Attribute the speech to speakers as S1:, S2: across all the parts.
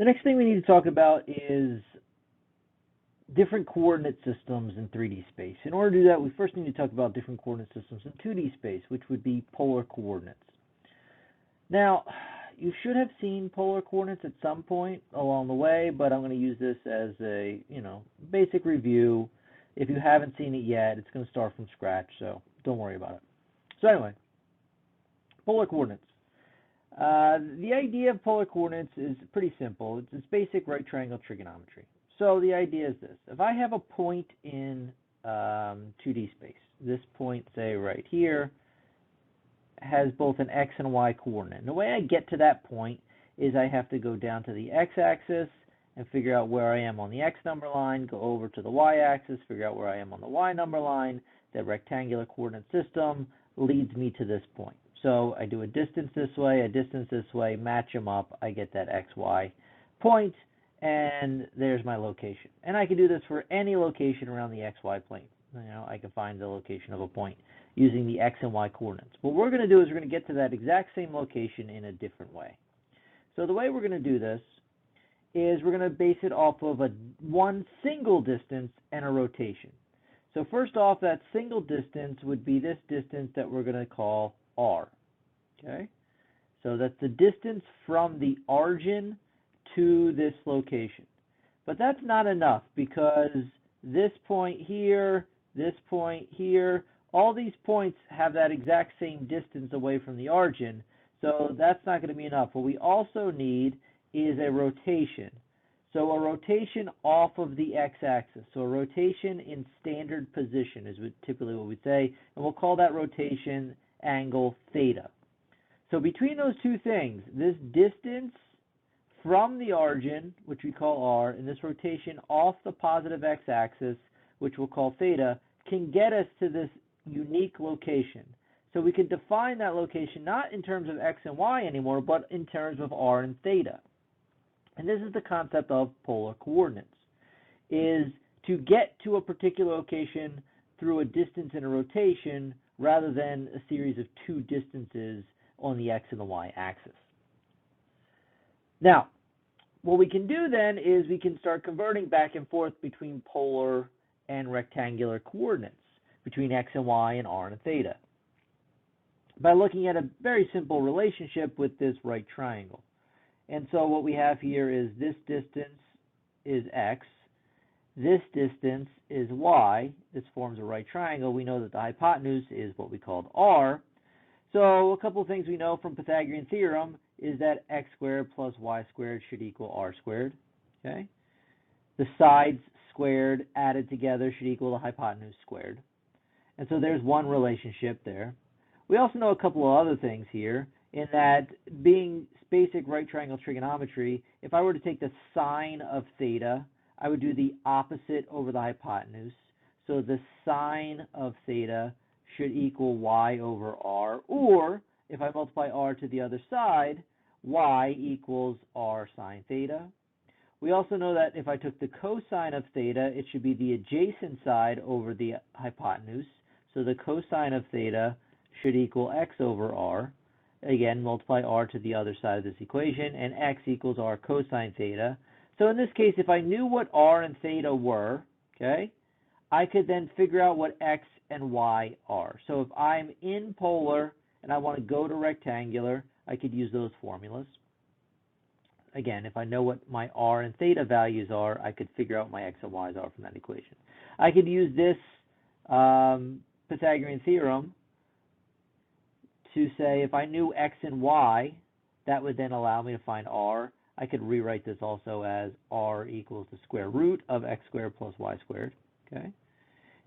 S1: The next thing we need to talk about is different coordinate systems in 3D space. In order to do that, we first need to talk about different coordinate systems in 2D space, which would be polar coordinates. Now, you should have seen polar coordinates at some point along the way, but I'm going to use this as a, basic review. If you haven't seen it yet, it's going to start from scratch, so don't worry about it. So anyway, polar coordinates. The idea of polar coordinates is pretty simple. It's basic right triangle trigonometry. So the idea is this. If I have a point in 2D space, this point, say, right here, has both an x and y coordinate. And the way I get to that point is I have to go down to the x-axis and figure out where I am on the x number line, go over to the y-axis, figure out where I am on the y number line. That rectangular coordinate system leads me to this point. So I do a distance this way, a distance this way, match them up, I get that xy point, and there's my location. And I can do this for any location around the xy plane. I can find the location of a point using the x and y coordinates. What we're going to do is we're going to get to that exact same location in a different way. So the way we're going to do this is we're going to base it off of one single distance and a rotation. So first off, that single distance would be this distance that we're going to call r. Okay? So that's the distance from the origin to this location. But that's not enough because this point here, all these points have that exact same distance away from the origin, so that's not going to be enough. What we also need is a rotation. So a rotation off of the x-axis. So a rotation in standard position is typically what we'd say, and we'll call that rotation angle theta. So between those two things, this distance from the origin, which we call r, and this rotation off the positive x-axis, which we'll call theta, can get us to this unique location. So we can define that location not in terms of x and y anymore, but in terms of r and theta. And this is the concept of polar coordinates, is to get to a particular location through a distance and a rotation rather than a series of two distances on the x and the y axis. Now, what we can do then is we can start converting back and forth between polar and rectangular coordinates, between x and y and r and theta, by looking at a very simple relationship with this right triangle. And so what we have here is this distance is x, this distance is y. This forms a right triangle. We know that the hypotenuse is what we called r. So a couple of things we know from Pythagorean theorem is that x squared plus y squared should equal r squared. Okay? The sides squared added together should equal the hypotenuse squared. And so there's one relationship there. We also know a couple of other things here, in that being basic right triangle trigonometry, if I were to take the sine of theta, I would do the opposite over the hypotenuse. So the sine of theta should equal y over r, or if I multiply r to the other side, y equals r sine theta. We also know that if I took the cosine of theta, it should be the adjacent side over the hypotenuse. So the cosine of theta should equal x over r. Again, multiply r to the other side of this equation, and x equals r cosine theta. So in this case, if I knew what r and theta were, okay, I could then figure out what x and y are. So if I'm in polar and I want to go to rectangular, I could use those formulas. Again, if I know what my r and theta values are, I could figure out what my x and y's are from that equation. I could use this Pythagorean theorem to say if I knew x and y, that would then allow me to find r. I could rewrite this also as r equals the square root of x squared plus y squared. Okay.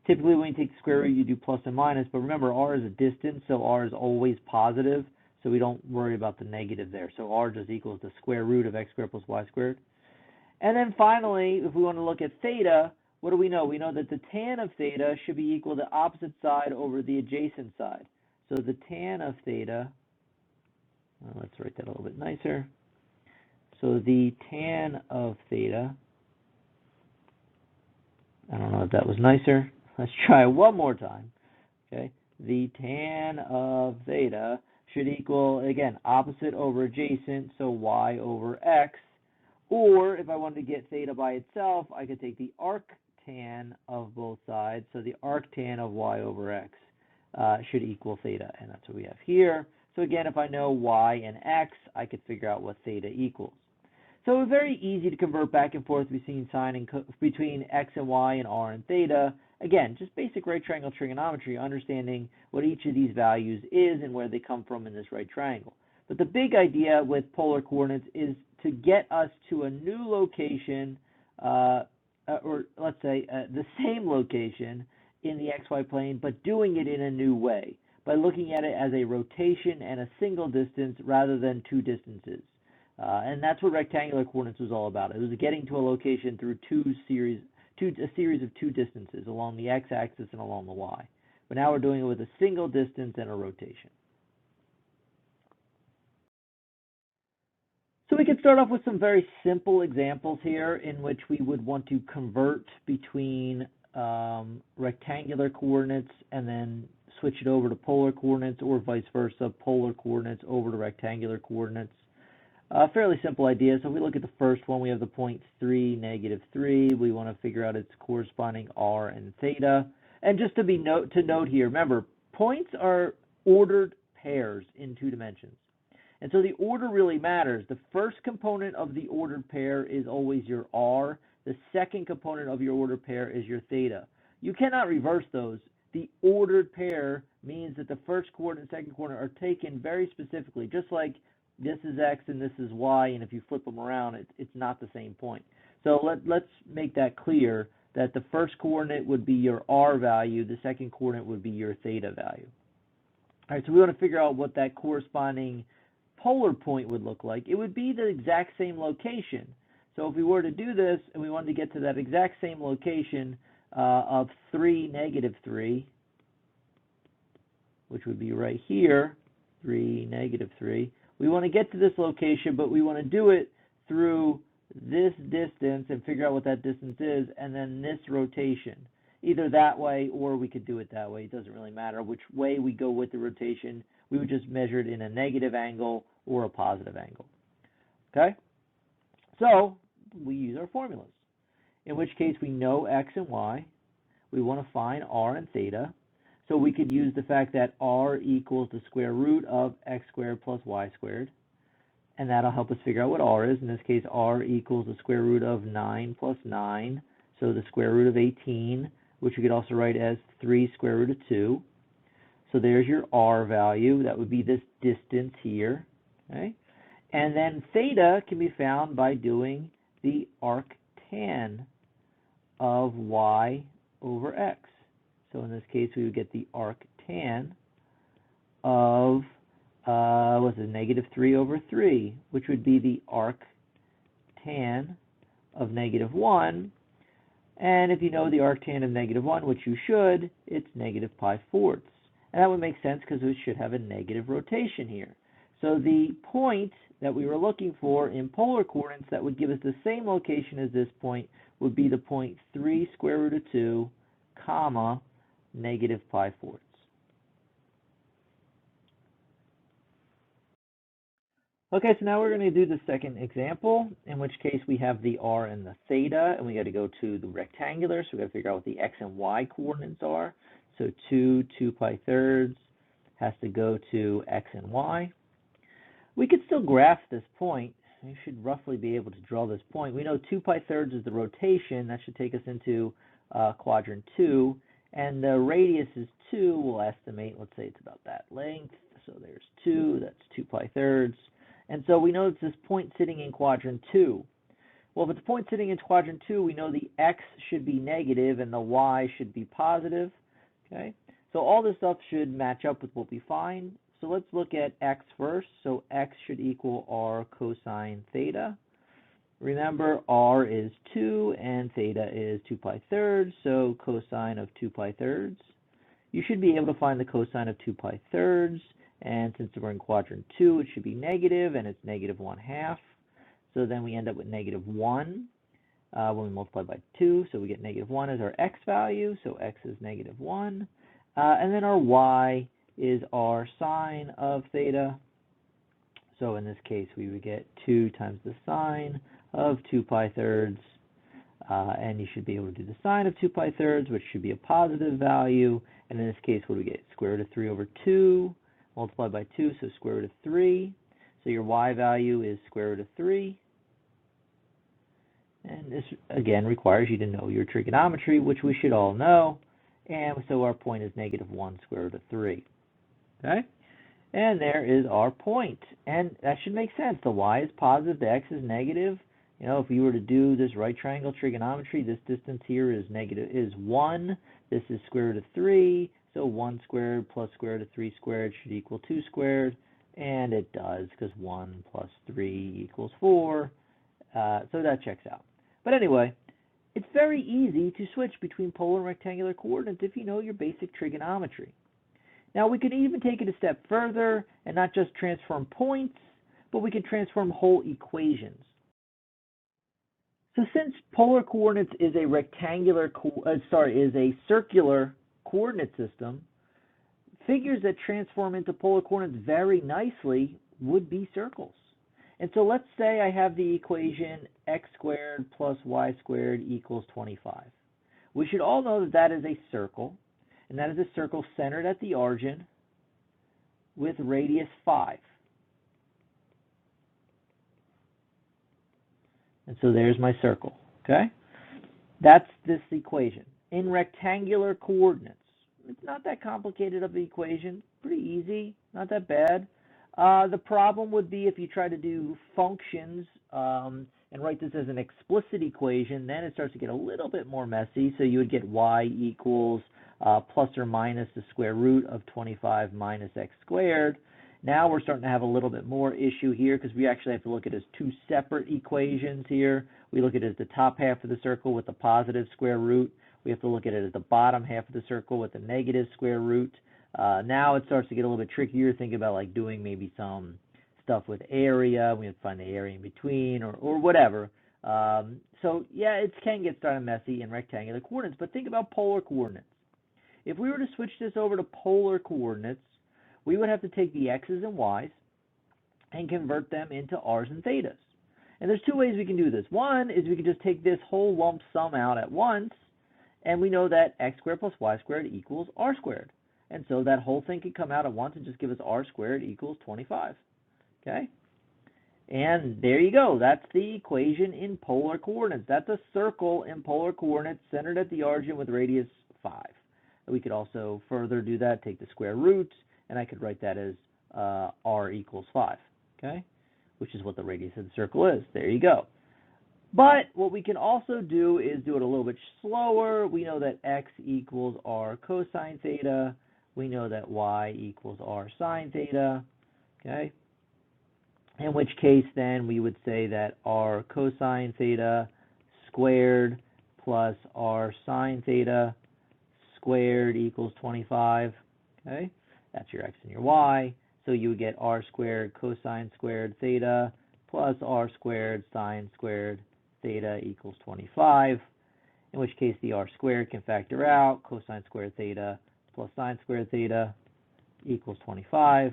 S1: Typically, when you take the square root, you do plus and minus, but remember, r is a distance, so r is always positive, so we don't worry about the negative there. So r just equals the square root of x squared plus y squared. And then finally, if we want to look at theta, what do we know? We know that the tan of theta should be equal to the opposite side over the adjacent side. So the tan of theta, let's write that a little bit nicer. So the tan of theta, I don't know if that was nicer. Let's try one more time. Okay, the tan of theta should equal, again, opposite over adjacent, so y over x, Or if I wanted to get theta by itself, I could take the arctan of both sides. So the arctan of y over x should equal theta, and that's what we have here. So again, if I know y and x, I could figure out what theta equals. So it's very easy to convert back and forth between between x and y and r and theta. Again, just basic right triangle trigonometry, understanding what each of these values is and where they come from in this right triangle. But the big idea with polar coordinates is to get us to a new location, or let's say the same location in the xy plane, but doing it in a new way, by looking at it as a rotation and a single distance rather than two distances. And that's what rectangular coordinates was all about. It was getting to a location through a series of two distances along the x-axis and along the y. But now we're doing it with a single distance and a rotation. So we can start off with some very simple examples here in which we would want to convert between rectangular coordinates and then switch it over to polar coordinates, or vice versa, polar coordinates over to rectangular coordinates. Fairly simple idea. So if we look at the first one, we have the point 3, -3. We want to figure out its corresponding r and theta. And just to note here, remember, points are ordered pairs in 2 dimensions. And so the order really matters. The first component of the ordered pair is always your r. The second component of your ordered pair is your theta. You cannot reverse those. The ordered pair means that the first coordinate and second coordinate are taken very specifically, just like this is x and this is y, and if you flip them around, it's not the same point. So let's make that clear, that the first coordinate would be your r value, the second coordinate would be your theta value. All right, so we want to figure out what that corresponding polar point would look like. It would be the exact same location. So if we were to do this and we wanted to get to that exact same location of 3, -3, which would be right here, 3, -3, we want to get to this location, but we want to do it through this distance and figure out what that distance is, and then this rotation. Either that way, or we could do it that way. It doesn't really matter which way we go with the rotation. We would just measure it in a negative angle or a positive angle. Okay? So we use our formulas, in which case we know x and y. We want to find r and theta. So we could use the fact that r equals the square root of x squared plus y squared. And that'll help us figure out what r is. In this case, r equals the square root of 9 plus 9. So the square root of 18, which we could also write as 3 square root of 2. So there's your r value. That would be this distance here. Okay? And then theta can be found by doing the arctan of y over x. So in this case, we would get the arctan of -3 over 3, which would be the arctan of -1. And if you know the arctan of -1, which you should, it's -pi4. And that would make sense because we should have a negative rotation here. So the point that we were looking for in polar coordinates that would give us the same location as this point would be the point 3 square root of 2, comma, -pi4. Okay, so now we're going to do the second example, in which case we have the r and the theta, and we got to go to the rectangular, so we got to figure out what the x and y coordinates are. So 2 2π3 has to go to x and y. We could still graph this point. We should roughly be able to draw this point. We know 2π3 is the rotation. That should take us into quadrant 2. And the radius is 2. We'll estimate, let's say it's about that length. So there's 2. That's 2π3. And so we know it's this point sitting in quadrant 2. Well, if it's a point sitting in quadrant 2, we know the x should be negative and the y should be positive. Okay? So all this stuff should match up with what we find. So let's look at x first. So x should equal r cosine theta. Remember, r is 2 and theta is 2π3, so cosine of 2π3. You should be able to find the cosine of 2π3, and since we're in quadrant 2, it should be negative, and it's -1/2. So then we end up with -1 when we multiply by 2, so we get -1 as our x value, so x is -1. And then our y is our sine of theta. So in this case, we would get 2 times the sine of 2 pi thirds. And you should be able to do the sine of 2 pi thirds, which should be a positive value. And in this case, what do we get? Square root of 3 over 2 multiplied by 2, so square root of 3. So your y value is square root of 3. And this, again, requires you to know your trigonometry, which we should all know. And so our point is -1 square root of 3. Okay? And there is our point. And that should make sense. The y is positive, the x is negative. You know, if you were to do this right triangle trigonometry, this distance here is 1. This is square root of 3. So 1 squared plus square root of 3 squared should equal 2 squared. And it does, because 1 plus 3 equals 4. So that checks out. But anyway, it's very easy to switch between polar and rectangular coordinates if you know your basic trigonometry. Now, we could even take it a step further and not just transform points, but we can transform whole equations. So since polar coordinates is a circular coordinate system, figures that transform into polar coordinates very nicely would be circles. And so let's say I have the equation x squared plus y squared equals 25. We should all know that that is a circle, and that is a circle centered at the origin with radius 5. And so there's my circle, okay? That's this equation. In rectangular coordinates, it's not that complicated of an equation. Pretty easy, not that bad. The problem would be if you try to do functions and write this as an explicit equation, then it starts to get a little bit more messy. So you would get y equals plus or minus the square root of 25 minus x squared. Now we're starting to have a little bit more issue here because we actually have to look at it as two separate equations here. We look at it as the top half of the circle with the positive square root. We have to look at it as the bottom half of the circle with the negative square root. Now it starts to get a little bit trickier. Think about like doing maybe some stuff with area. We have to find the area in between or whatever. So yeah, it can get started messy in rectangular coordinates, but think about polar coordinates. If we were to switch this over to polar coordinates, we would have to take the x's and y's and convert them into r's and thetas. And there's two ways we can do this. One is we can just take this whole lump sum out at once, and we know that x squared plus y squared equals r squared. And so that whole thing could come out at once and just give us r squared equals 25. Okay? And there you go. That's the equation in polar coordinates. That's a circle in polar coordinates centered at the origin with radius 5. We could also further do that, take the square root, and I could write that as r equals 5, okay? Which is what the radius of the circle is. There you go. But what we can also do is do it a little bit slower. We know that x equals r cosine theta. We know that y equals r sine theta, okay? In which case, then, we would say that r cosine theta squared plus r sine theta squared equals 25, okay? That's your x and your y. So you would get r squared cosine squared theta plus r squared sine squared theta equals 25, in which case the r squared can factor out. Cosine squared theta plus sine squared theta equals 25.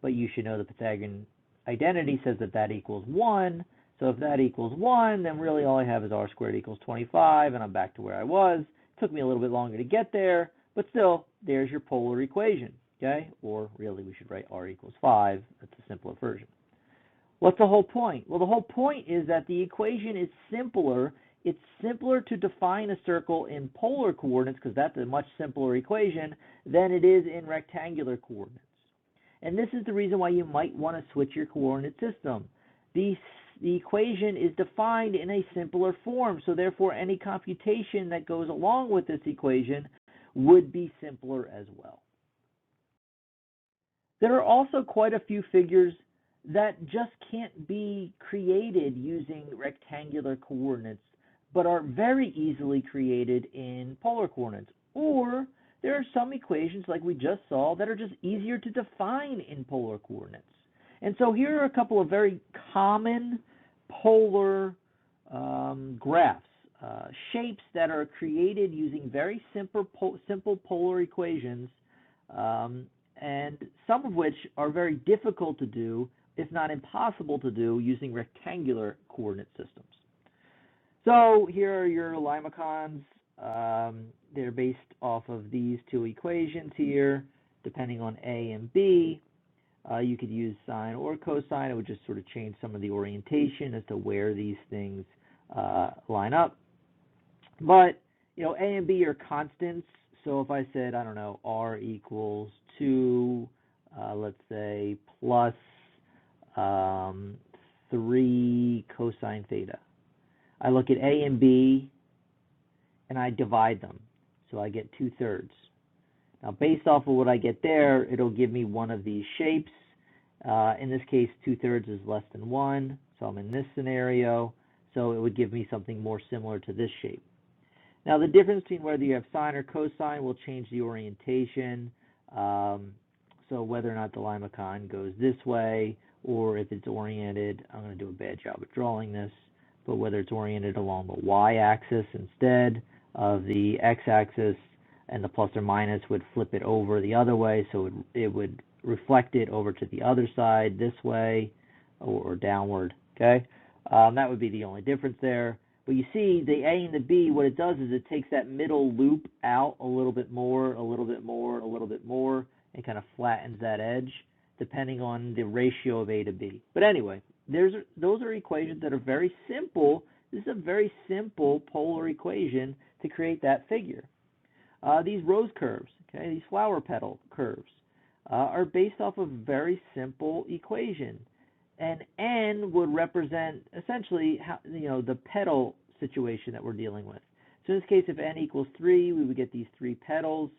S1: But you should know the Pythagorean identity says that that equals 1. So if that equals 1, then really all I have is r squared equals 25, and I'm back to where I was. It took me a little bit longer to get there, but still, there's your polar equation. Okay, or really we should write r equals 5. That's a simpler version. What's the whole point? Well, the whole point is that the equation is simpler. It's simpler to define a circle in polar coordinates, because that's a much simpler equation, than it is in rectangular coordinates. And this is the reason why you might want to switch your coordinate system. The equation is defined in a simpler form, so therefore any computation that goes along with this equation would be simpler as well. There are also quite a few figures that just can't be created using rectangular coordinates, but are very easily created in polar coordinates. Or there are some equations, like we just saw, that are just easier to define in polar coordinates. And so here are a couple of very common polar graphs, shapes that are created using very simple polar equations, and some of which are very difficult to do, if not impossible to do, using rectangular coordinate systems. So here are your limacons. They're based off of these two equations here, depending on A and B. You could use sine or cosine. It would just sort of change some of the orientation as to where these things line up. But, A and B are constants. So if I said, I don't know, R equals 2, let's say, plus 3 cosine theta. I look at A and B, and I divide them. So I get 2/3. Now, based off of what I get there, it'll give me one of these shapes. In this case, 2/3 is less than 1, so I'm in this scenario. So it would give me something more similar to this shape. Now, the difference between whether you have sine or cosine will change the orientation. So whether or not the limacon goes this way, or if it's oriented, I'm going to do a bad job of drawing this, but whether it's oriented along the y-axis instead of the x-axis, and the plus or minus would flip it over the other way, so it would reflect it over to the other side this way, or downward, okay? That would be the only difference there. But you see, the A and the B, what it does is it takes that middle loop out a little bit more, a little bit more, a little bit more, and kind of flattens that edge, depending on the ratio of A to B. But anyway, those are equations that are very simple. This is a very simple polar equation to create that figure. These rose curves, okay, these flower petal curves, are based off of a very simple equation. And n would represent essentially how, the petal situation that we're dealing with. So in this case, if n equals 3, we would get these 3 petals.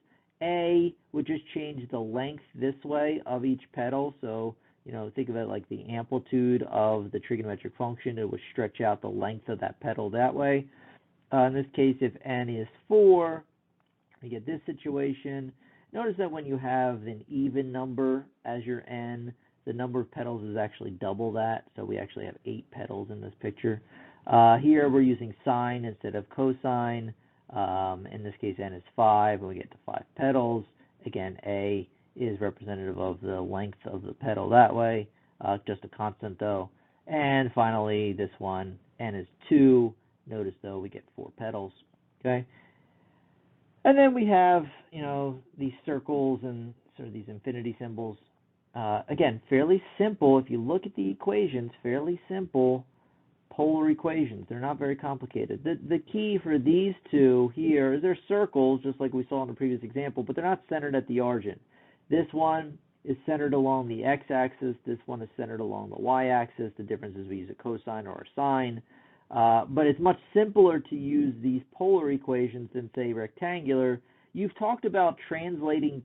S1: A would just change the length this way of each petal. So, think of it like the amplitude of the trigonometric function. It would stretch out the length of that petal that way. In this case, if n is 4, we get this situation. Notice that when you have an even number as your n, the number of petals is actually double that, so we actually have 8 petals in this picture. Here we're using sine instead of cosine. In this case, n is 5, and we get to 5 petals. Again, A is representative of the length of the petal that way, just a constant though. And finally, this one, n is 2. Notice though, we get 4 petals, okay? And then we have, these circles and sort of these infinity symbols. Again, fairly simple. If you look at the equations, fairly simple polar equations. They're not very complicated. The key for these two here is they're circles, just like we saw in the previous example, but they're not centered at the origin. This one is centered along the x-axis. This one is centered along the y-axis. The difference is we use a cosine or a sine. But it's much simpler to use these polar equations than, say, rectangular. You've talked about translating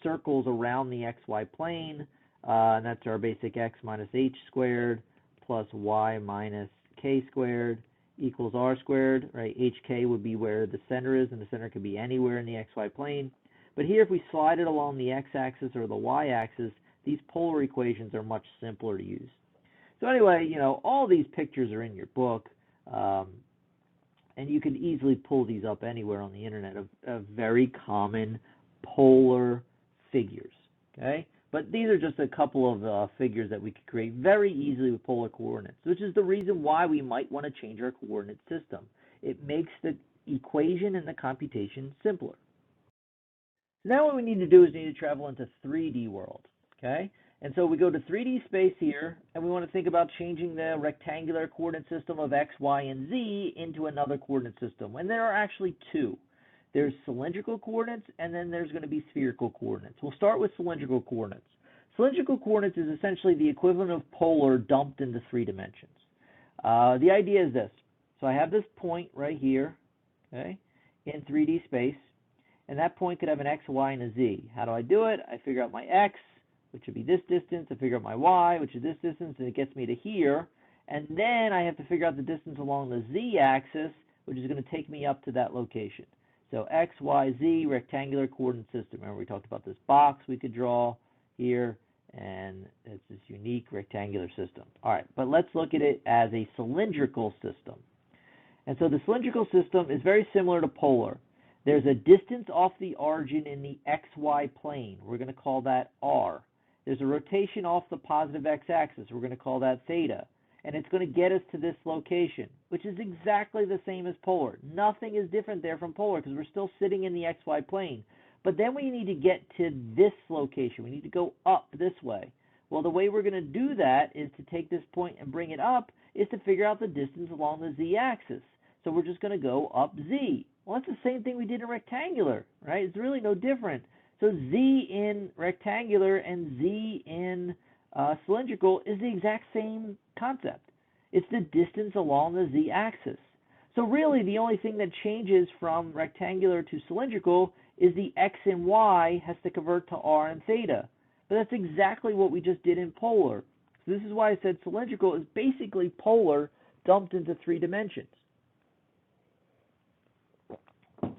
S1: circles around the xy plane, and that's our basic x minus h squared plus y minus k squared equals r squared, right? Hk would be where the center is, and the center could be anywhere in the xy plane. But here, if we slide it along the x-axis or the y-axis, these polar equations are much simpler to use. So anyway, all these pictures are in your book, and you can easily pull these up anywhere on the internet of very common polar figures, okay? But these are just a couple of figures that we could create very easily with polar coordinates, which is the reason why we might want to change our coordinate system. It makes the equation and the computation simpler. So now what we need to do is we need to travel into 3D world, okay? And so we go to 3D space here, and we want to think about changing the rectangular coordinate system of x, y, and z into another coordinate system. And there are actually two. There's cylindrical coordinates, and then there's going to be spherical coordinates. We'll start with cylindrical coordinates. Cylindrical coordinates is essentially the equivalent of polar dumped into 3 dimensions. The idea is this. So I have this point right here, okay, in 3D space, and that point could have an x, y, and a z. How do I do it? I figure out my x, which would be this distance. I figure out my y, which is this distance, and it gets me to here. And then I have to figure out the distance along the z-axis, which is going to take me up to that location. So x, y, z, rectangular coordinate system. Remember we talked about this box we could draw here, and it's this unique rectangular system. All right, but let's look at it as a cylindrical system. And so the cylindrical system is very similar to polar. There's a distance off the origin in the xy plane. We're going to call that r. There's a rotation off the positive x-axis. We're going to call that theta. And it's going to get us to this location, which is exactly the same as polar. Nothing is different there from polar because we're still sitting in the xy plane. But then we need to get to this location. We need to go up this way. Well, the way we're going to do that is to take this point and bring it up is to figure out the distance along the z-axis. So we're just going to go up z. Well, that's the same thing we did in rectangular, right? It's really no different. So z in rectangular and z in cylindrical is the exact same concept. It's the distance along the z-axis. So really, the only thing that changes from rectangular to cylindrical is the x and y has to convert to r and theta. But that's exactly what we just did in polar. So this is why I said cylindrical is basically polar dumped into 3 dimensions.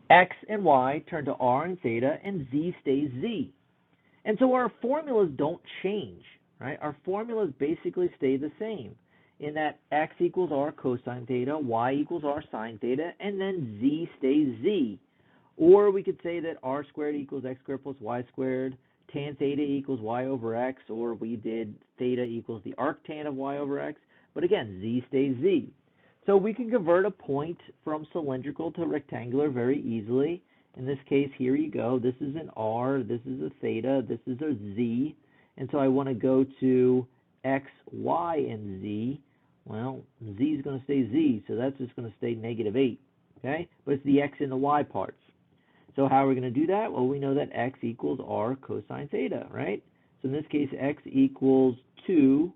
S1: X and y turn to r and theta, and z stays z. And so our formulas don't change, right? Our formulas basically stay the same in that x equals r cosine theta, y equals r sine theta, and then z stays z. Or we could say that r squared equals x squared plus y squared, tan theta equals y over x, or we did theta equals the arctan of y over x. But again, z stays z. So we can convert a point from cylindrical to rectangular very easily. In this case, here you go. This is an r, this is a theta, this is a z. And so I want to go to x, y, and z. Well, z is going to stay z, so that's just going to stay -8. Okay? But it's the x and the y parts. So how are we going to do that? Well, we know that x equals r cosine theta, right? So in this case, x equals 2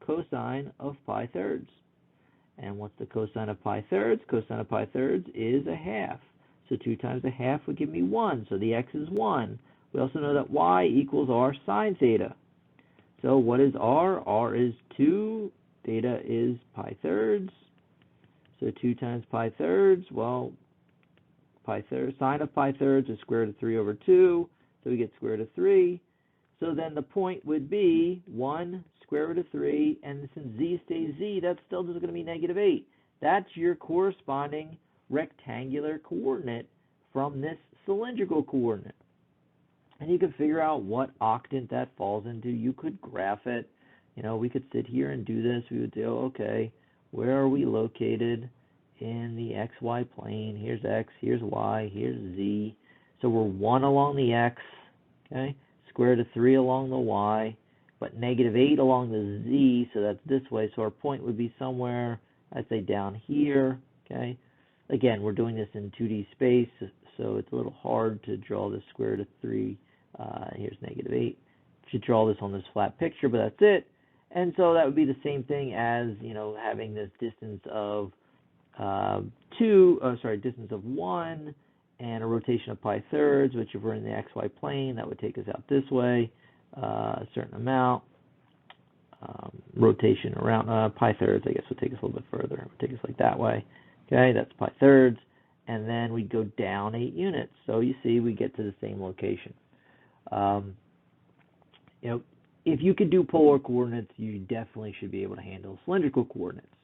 S1: cosine of pi thirds. And what's the cosine of pi thirds? Cosine of pi thirds is a half. So 2 times a half would give me 1. So the x is 1. We also know that y equals r sine theta. So what is r? R is 2. Theta is pi thirds. So 2 times pi thirds, well, sine of pi thirds is square root of 3 over 2. So we get square root of 3. So then the point would be 1 square root of 3, and since z stays z, that's still just going to be -8. That's your corresponding rectangular coordinate from this cylindrical coordinate. And you can figure out what octant that falls into. You could graph it. You know, we could sit here and do this. We would say, oh, okay, where are we located in the xy plane? Here's x, here's y, here's z. So we're 1 along the x, okay? Square root of 3 along the y, but -8 along the z, so that's this way. So our point would be somewhere, I'd say down here, okay? Again, we're doing this in 2D space, so it's a little hard to draw the square root of 3. Here's -8. Should draw this on this flat picture, but that's it. And so that would be the same thing as, you know, having this distance of distance of 1 and a rotation of pi thirds, which if we're in the xy plane, that would take us out this way, a certain amount. Rotation around pi thirds, I guess, would take us a little bit further. It would take us like that way. Okay, that's pi thirds. And then we go down 8 units. So you see, we get to the same location. You know, if you could do polar coordinates, you definitely should be able to handle cylindrical coordinates,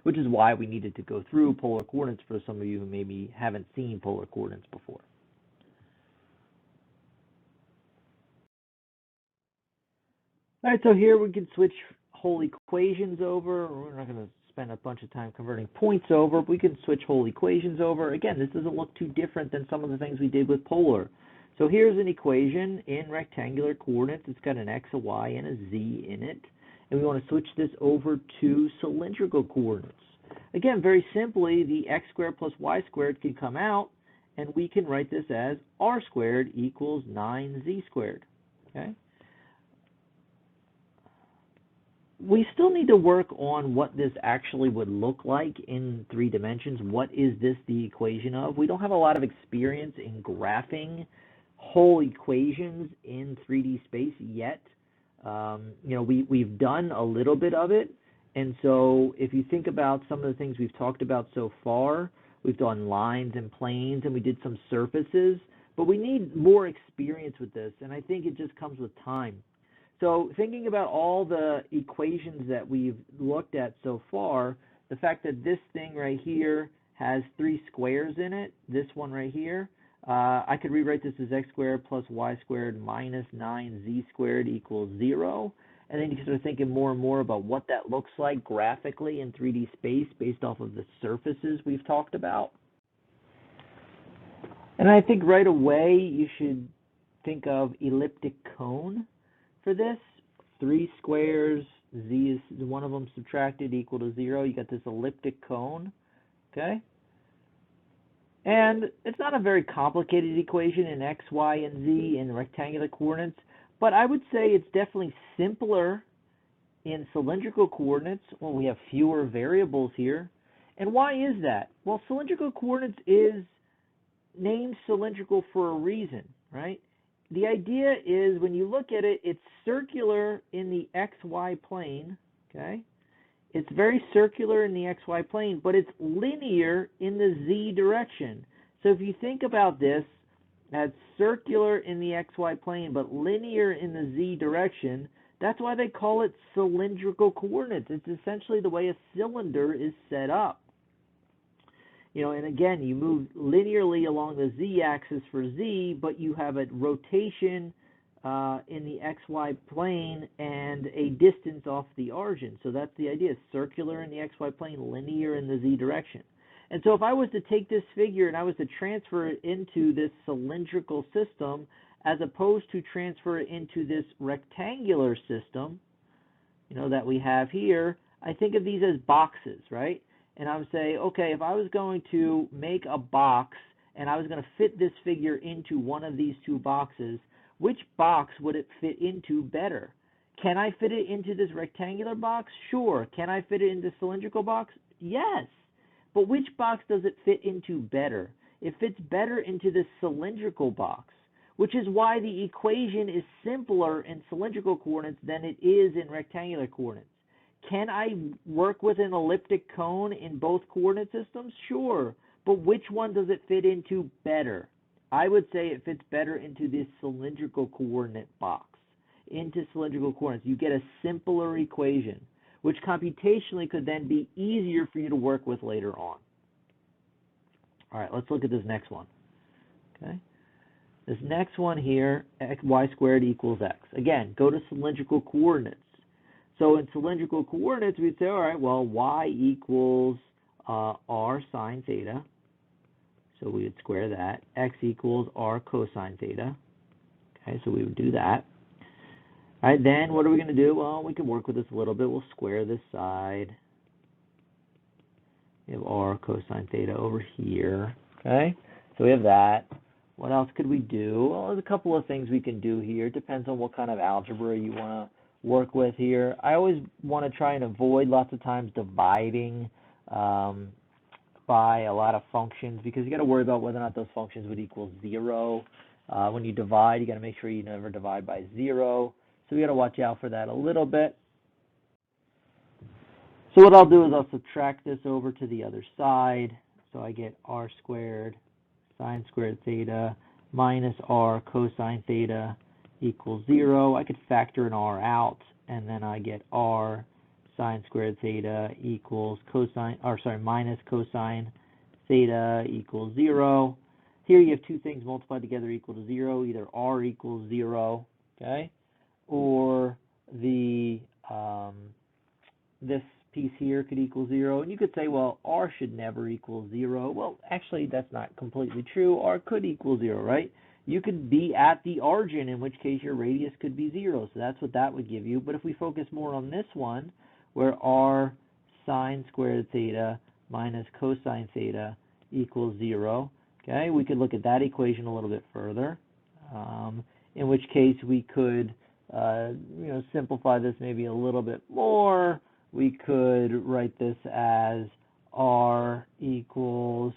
S1: which is why we needed to go through polar coordinates for some of you who maybe haven't seen polar coordinates before. All right, so here we can switch whole equations over. We're not going to spend a bunch of time converting points over. We can switch whole equations over. Again, this doesn't look too different than some of the things we did with polar. So here's an equation in rectangular coordinates. It's got an x, a y, and a z in it. And we want to switch this over to cylindrical coordinates. Again, very simply, the x squared plus y squared can come out, and we can write this as r squared equals 9z squared. Okay? We still need to work on what this actually would look like in 3 dimensions. What is this the equation of? We don't have a lot of experience in graphing whole equations in 3D space yet. You know, we've done a little bit of it, and so if you think about some of the things we've talked about so far, we've done lines and planes, and we did some surfaces, but we need more experience with this, and I think it just comes with time. So thinking about all the equations that we've looked at so far, the fact that this thing right here has 3 squares in it, this one right here, I could rewrite this as x squared plus y squared minus 9z squared equals 0. And then you can start thinking more and more about what that looks like graphically in 3D space based off of the surfaces we've talked about. And I think right away you should think of elliptic cone for this. 3 squares, z is one of them subtracted equal to 0. You got this elliptic cone, okay? And it's not a very complicated equation in x, y, and z in rectangular coordinates, but I would say it's definitely simpler in cylindrical coordinates when we have fewer variables here. And why is that? Well, cylindrical coordinates is named cylindrical for a reason, right? The idea is when you look at it, it's circular in the xy plane, okay? It's very circular in the xy plane, but it's linear in the z direction. So if you think about this as circular in the xy plane, but linear in the z direction, that's why they call it cylindrical coordinates. It's essentially the way a cylinder is set up. You know, and again, you move linearly along the z-axis for z, but you have a rotation in the xy plane and a distance off the origin. So that's the idea, circular in the xy plane, linear in the z direction. And so if I was to take this figure and I was to transfer it into this cylindrical system, as opposed to transfer it into this rectangular system, you know, that we have here, I think of these as boxes, right? And I would say, okay, if I was going to make a box and I was going to fit this figure into one of these two boxes, which box would it fit into better? Can I fit it into this rectangular box? Sure. Can I fit it into the cylindrical box? Yes. But which box does it fit into better? It fits better into this cylindrical box, which is why the equation is simpler in cylindrical coordinates than it is in rectangular coordinates. Can I work with an elliptic cone in both coordinate systems? Sure. But which one does it fit into better? I would say it fits better into this cylindrical coordinate box. Into cylindrical coordinates, you get a simpler equation, which computationally could then be easier for you to work with later on. All right, let's look at this next one. Okay. This next one here, y squared equals x. Again, go to cylindrical coordinates. So in cylindrical coordinates, we'd say, all right, well, y equals r sine theta. So we would square that. X equals r cosine theta. Okay, so we would do that. All right, then what are we going to do? Well, we can work with this a little bit. We'll square this side. We have r cosine theta over here. Okay, so we have that. What else could we do? Well, there's a couple of things we can do here. It depends on what kind of algebra you want to work with here. I always want to try and avoid lots of times dividing by a lot of functions, because you got to worry about whether or not those functions would equal 0. When you divide, you got to make sure you never divide by 0. So we got to watch out for that a little bit. So what I'll do is I'll subtract this over to the other side. So I get r squared sine squared theta minus r cosine theta equals 0. I could factor an r out, and then I get r sine squared theta equals minus cosine theta equals 0. Here you have two things multiplied together equal to 0. Either r equals 0, okay, or the this piece here could equal 0. And you could say, well, r should never equal 0. Well, actually, that's not completely true. R could equal 0, right? You could be at the origin, in which case your radius could be 0. So that's what that would give you. But if we focus more on this one, where r sine squared theta minus cosine theta equals 0, okay, we could look at that equation a little bit further, in which case we could simplify this maybe a little bit more. We could write this as r equals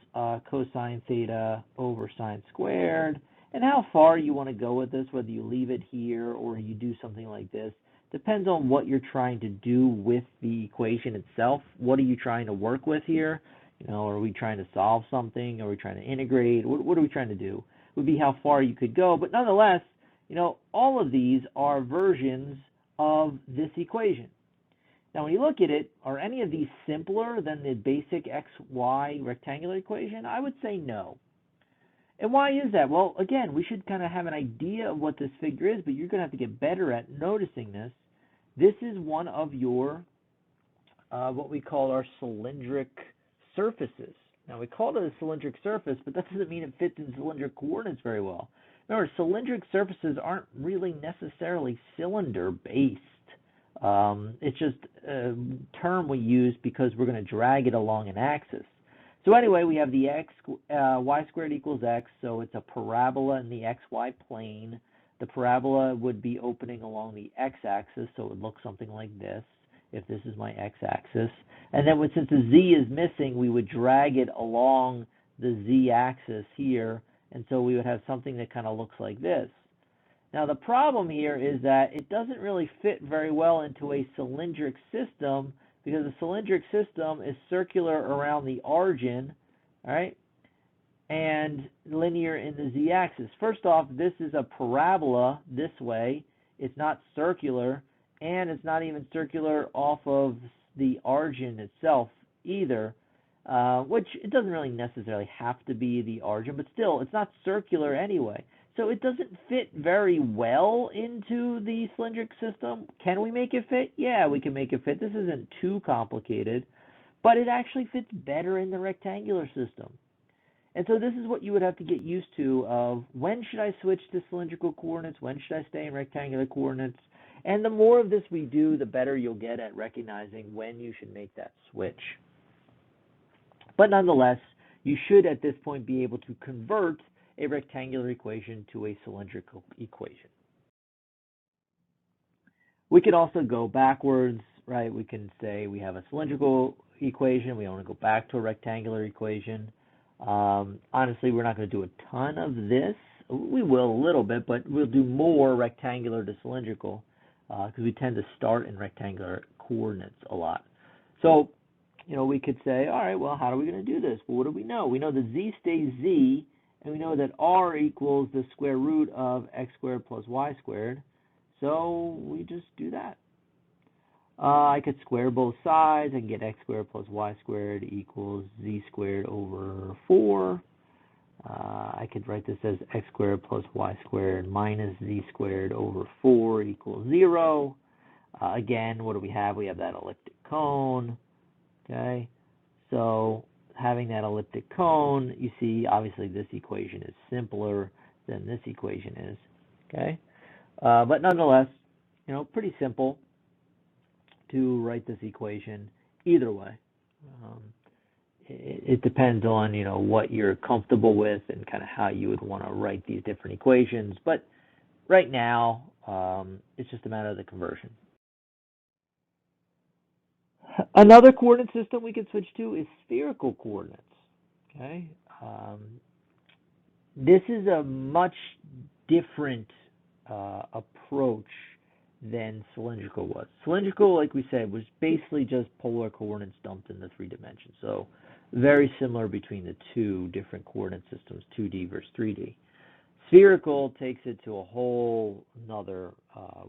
S1: cosine theta over sine squared. And how far you want to go with this, whether you leave it here or you do something like this, depends on what you're trying to do with the equation itself. What are you trying to work with here? Are we trying to solve something? Are we trying to integrate? What are we trying to do? Would be how far you could go. But nonetheless, all of these are versions of this equation. Now, when you look at it, are any of these simpler than the basic xy rectangular equation? I would say no. And why is that? Well, again, we should kind of have an idea of what this figure is, but you're going to have to get better at noticing this. This is one of your, what we call our cylindric surfaces. Now, we call it a cylindric surface, but that doesn't mean it fits in cylindric coordinates very well. Remember, cylindric surfaces aren't really necessarily cylinder-based. It's just a term we use because we're going to drag it along an axis. So anyway, we have the y squared equals x, so it's a parabola in the xy plane. The parabola would be opening along the x-axis, so it would look something like this if this is my x-axis. And then since the z is missing, we would drag it along the z-axis here, and so we would have something that kind of looks like this. Now the problem here is that it doesn't really fit very well into a cylindric system, because a cylindric system is circular around the origin, all right, and linear in the z-axis. First off, this is a parabola this way. It's not circular, and it's not even circular off of the origin itself either, which it doesn't really necessarily have to be the origin, but still, it's not circular anyway. So it doesn't fit very well into the cylindric system. Can we make it fit? Yeah, we can make it fit. This isn't too complicated, but it actually fits better in the rectangular system. And so this is what you would have to get used to of when should I switch to cylindrical coordinates, when should I stay in rectangular coordinates. And the more of this we do, the better you'll get at recognizing when you should make that switch. But nonetheless, you should at this point be able to convert a rectangular equation to a cylindrical equation. We could also go backwards, right? We can say we have a cylindrical equation. We want to go back to a rectangular equation. Honestly, we're not going to do a ton of this. We will a little bit, but we'll do more rectangular to cylindrical because we tend to start in rectangular coordinates a lot. So, we could say, all right, well, how are we going to do this? Well, what do we know? We know that z stays z, and we know that r equals the square root of x squared plus y squared. So we just do that. I could square both sides and get x squared plus y squared equals z squared over 4. I could write this as x squared plus y squared minus z squared over 4 equals 0. Again, what do we have? We have that elliptic cone. Okay, so having that elliptic cone, you see, obviously this equation is simpler than this equation is. Okay, but nonetheless, pretty simple to write this equation either way. It depends on, what you're comfortable with and kind of how you would want to write these different equations. But right now, it's just a matter of the conversion. Another coordinate system we can switch to is spherical coordinates. Okay, this is a much different approach than cylindrical was. Cylindrical, like we said, was basically just polar coordinates dumped in the 3 dimensions. So very similar between the two different coordinate systems, 2D versus 3D. Spherical takes it to a whole another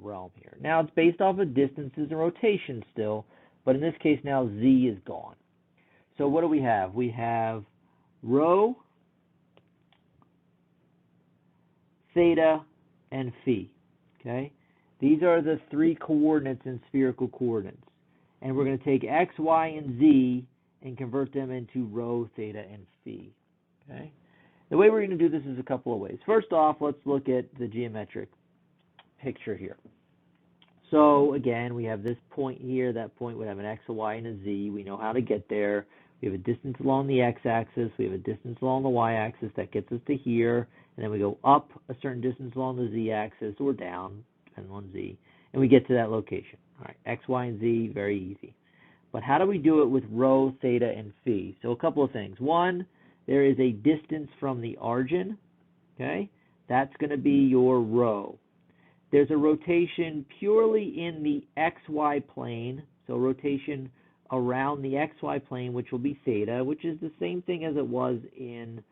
S1: realm here. Now it's based off of distances and rotation still, but in this case now z is gone. So what do we have? We have rho, theta, and phi. Okay? These are the 3 coordinates in spherical coordinates. And we're going to take x, y, and z and convert them into rho, theta, and phi. Okay? The way we're going to do this is a couple of ways. First off, let's look at the geometric picture here. So again, we have this point here. That point would have an x, a y, and a z. We know how to get there. We have a distance along the x-axis. We have a distance along the y-axis. That gets us to here. And then we go up a certain distance along the z-axis or down, depending on z. And we get to that location. All right, x, y, and z, very easy. But how do we do it with rho, theta, and phi? So a couple of things. One, there is a distance from the origin. Okay, that's going to be your rho. There's a rotation purely in the xy plane, so rotation around the xy plane, which will be theta, which is the same thing as it was in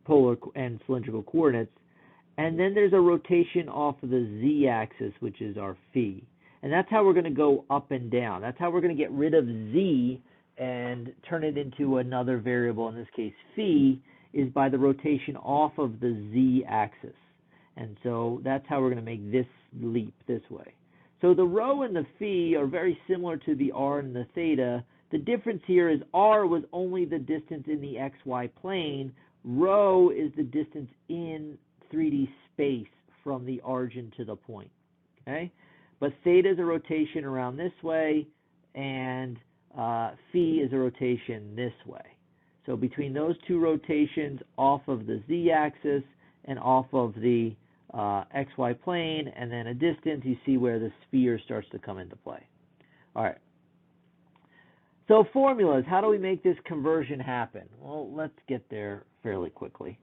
S1: polar and cylindrical coordinates. And then there's a rotation off of the z-axis, which is our phi. And that's how we're going to go up and down. That's how we're going to get rid of z and turn it into another variable, in this case phi, is by the rotation off of the z-axis. And so that's how we're going to make this leap this way. So the rho and the phi are very similar to the r and the theta. The difference here is r was only the distance in the xy plane. Rho is the distance in 3D space from the origin to the point. Okay? But theta is a rotation around this way, and phi is a rotation this way. So between those two rotations off of the z-axis and off of the xy plane, and then a distance, you see where the sphere starts to come into play. All right. So formulas, how do we make this conversion happen? Well, let's get there fairly quickly.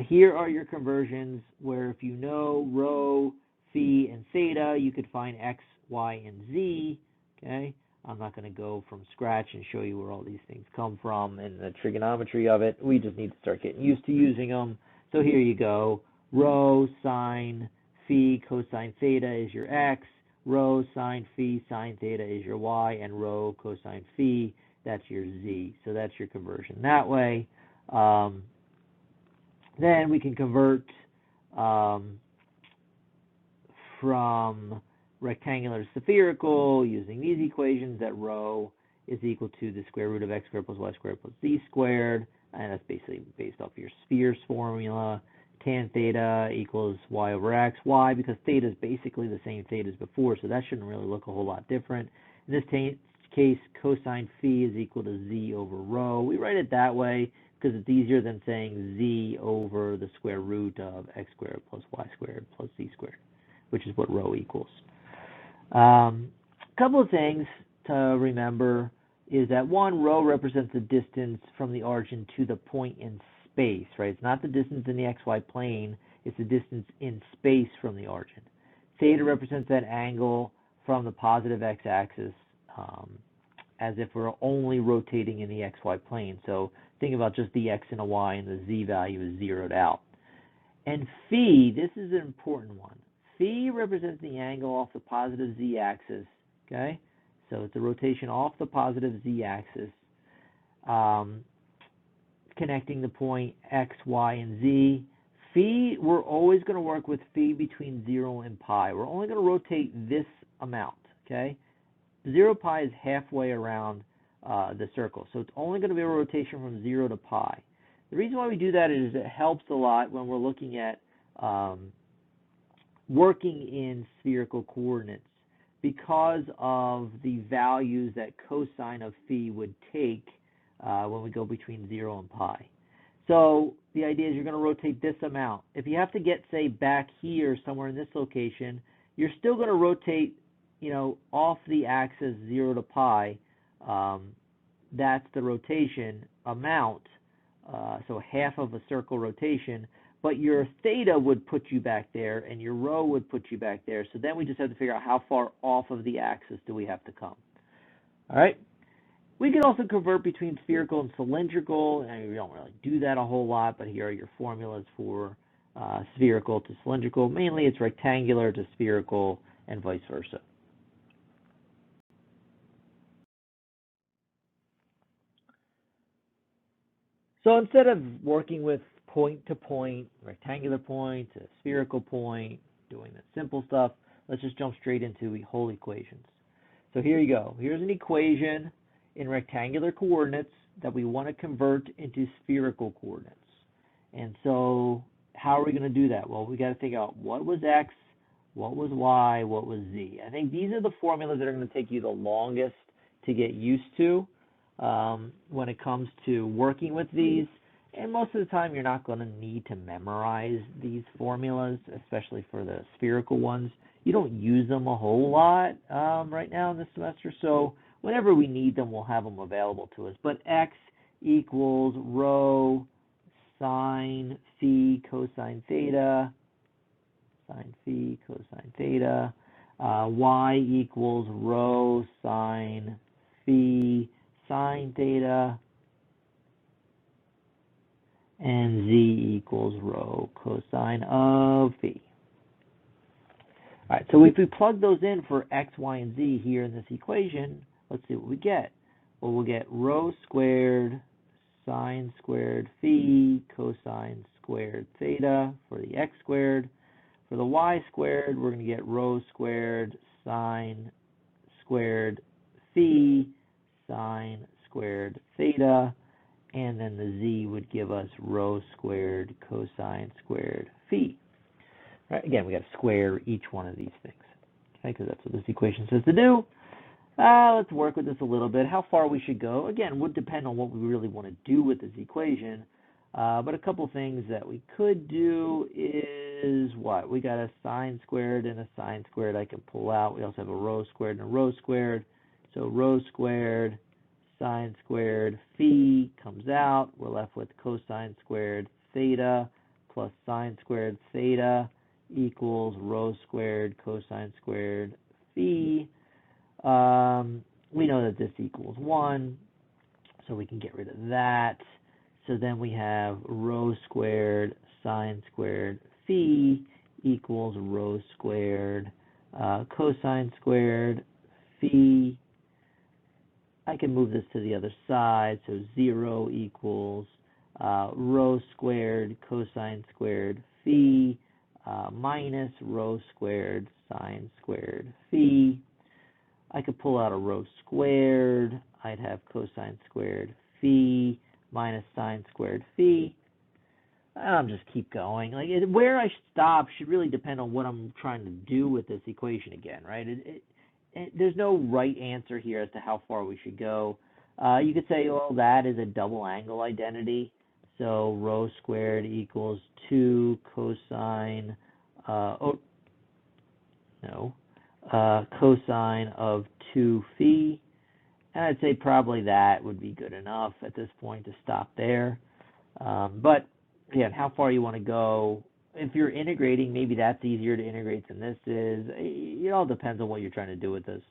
S1: Here are your conversions where if you know rho, phi, and theta, you could find x, y, and z. Okay, I'm not going to go from scratch and show you where all these things come from and the trigonometry of it. We just need to start getting used to using them. So here you go. Rho sine phi cosine theta is your x. Rho sine phi sine theta is your y, and rho cosine phi, that's your z. So that's your conversion that way. Then we can convert from rectangular to spherical using these equations, that rho is equal to the square root of x squared plus y squared plus z squared, and that's basically based off your spheres formula. Tan theta equals y over x. Why? Because theta is basically the same theta as before, so that shouldn't really look a whole lot different. In this case, cosine phi is equal to z over rho. We write it that way because it's easier than saying z over the square root of x squared plus y squared plus z squared, which is what rho equals. A couple of things to remember is that one, rho represents the distance from the origin to the point in space, right? It's not the distance in the xy plane, it's the distance in space from the origin. Theta represents that angle from the positive x-axis, as if we're only rotating in the xy plane. So think about just the x and a y, and the z value is zeroed out. And phi, this is an important one. Phi represents the angle off the positive z-axis, okay? So it's a rotation off the positive z-axis, connecting the point x, y, and z. Phi, we're always going to work with phi between 0 and pi. We're only going to rotate this amount, okay? 0 pi is halfway around the circle, so it's only going to be a rotation from 0 to pi. The reason why we do that is it helps a lot when we're looking at working in spherical coordinates, because of the values that cosine of phi would take when we go between 0 and pi. So the idea is you're going to rotate this amount. If you have to get, say, back here somewhere in this location, you're still going to rotate, off the axis 0 to pi. That's the rotation amount, so half of a circle rotation. But your theta would put you back there, and your rho would put you back there. So then we just have to figure out how far off of the axis do we have to come. All right? We can also convert between spherical and cylindrical, and we don't really do that a whole lot, but here are your formulas for spherical to cylindrical. Mainly it's rectangular to spherical and vice versa. So instead of working with point to point, rectangular point to spherical point, doing the simple stuff, let's just jump straight into whole equations. So here you go. Here's an equation in rectangular coordinates that we want to convert into spherical coordinates. And so how are we going to do that? Well, we got to figure out what was x, what was y, what was z. I think these are the formulas that are going to take you the longest to get used to when it comes to working with these. And most of the time, you're not going to need to memorize these formulas, especially for the spherical ones. You don't use them a whole lot right now in this semester, so whenever we need them, we'll have them available to us. But x equals rho sine phi cosine theta, sine phi cosine theta. Y equals rho sine phi sine theta. And z equals rho cosine of phi. All right, so if we plug those in for x, y, and z here in this equation, let's see what we get. Well, we'll get rho squared sine squared phi cosine squared theta for the x squared. For the y squared, we're going to get rho squared sine squared phi sine squared theta. And then the z would give us rho squared cosine squared phi. Right, again, we got to square each one of these things, okay, because that's what this equation says to do. Let's work with this a little bit. How far we should go, again, would depend on what we really want to do with this equation. But a couple things that we could do is what? We got a sine squared and a sine squared I can pull out. We also have a rho squared and a rho squared. So rho squared sine squared phi comes out. We're left with cosine squared theta plus sine squared theta equals rho squared cosine squared phi. We know that this equals 1, so we can get rid of that. So then we have rho squared sine squared phi equals rho squared cosine squared phi. I can move this to the other side, so 0 equals rho squared cosine squared phi minus rho squared sine squared phi. I could pull out a rho squared. I'd have cosine squared phi minus sine squared phi. I'll just keep going. Like where I stop should really depend on what I'm trying to do with this equation again, right? There's no right answer here as to how far we should go. You could say, well, that is a double angle identity. So rho squared equals 2 cosine, cosine of 2 phi. And I'd say probably that would be good enough at this point to stop there. But again, how far you want to go. If you're integrating, maybe that's easier to integrate than this is. It all depends on what you're trying to do with this.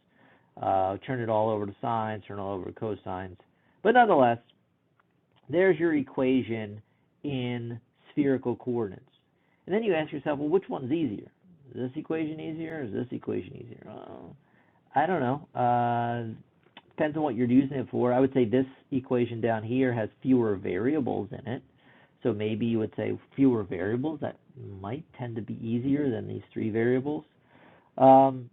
S1: Turn it all over to sines, turn it all over to cosines. But nonetheless, there's your equation in spherical coordinates. And then you ask yourself, well, which one's easier? Is this equation easier or is this equation easier? I don't know. Depends on what you're using it for. I would say this equation down here has fewer variables in it. So maybe you would say fewer variables. That might tend to be easier than these 3 variables. Again,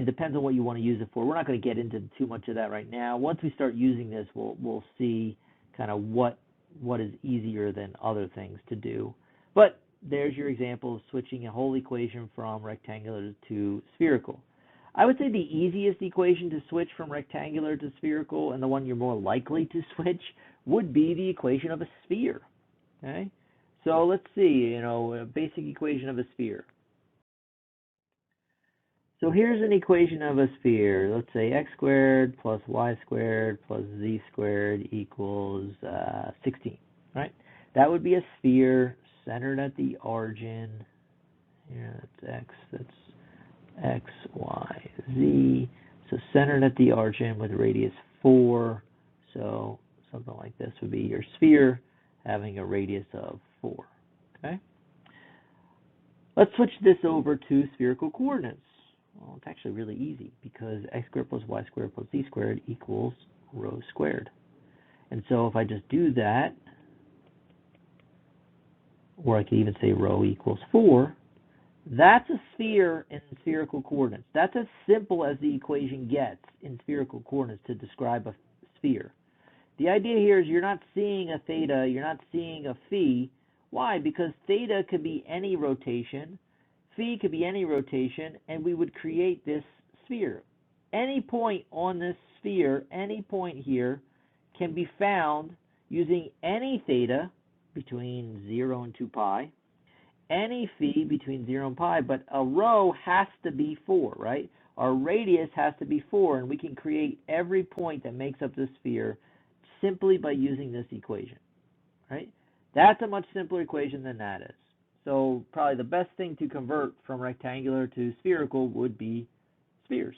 S1: depends on what you want to use it for. We're not going to get into too much of that right now. Once we start using this, we'll see kind of what is easier than other things to do. But there's your example of switching a whole equation from rectangular to spherical. I would say the easiest equation to switch from rectangular to spherical, and the one you're more likely to switch, would be the equation of a sphere. Okay, so let's see, a basic equation of a sphere. So here's an equation of a sphere. Let's say x squared plus y squared plus z squared equals 16, right? That would be a sphere centered at the origin. Here, that's x, y, z. So centered at the origin with radius 4. So something like this would be your sphere having a radius of 4. Okay. Let's switch this over to spherical coordinates. Well, it's actually really easy because x squared plus y squared plus z squared equals rho squared. And so if I just do that, or I could even say rho equals 4, that's a sphere in spherical coordinates. That's as simple as the equation gets in spherical coordinates to describe a sphere. The idea here is you're not seeing a theta, you're not seeing a phi. Why? Because theta could be any rotation, phi could be any rotation, and we would create this sphere. Any point on this sphere, any point here, can be found using any theta between 0 and 2 pi, any phi between 0 and pi, but a rho has to be 4, right? Our radius has to be 4, and we can create every point that makes up the sphere simply by using this equation, right? That's a much simpler equation than that is. So probably the best thing to convert from rectangular to spherical would be spheres.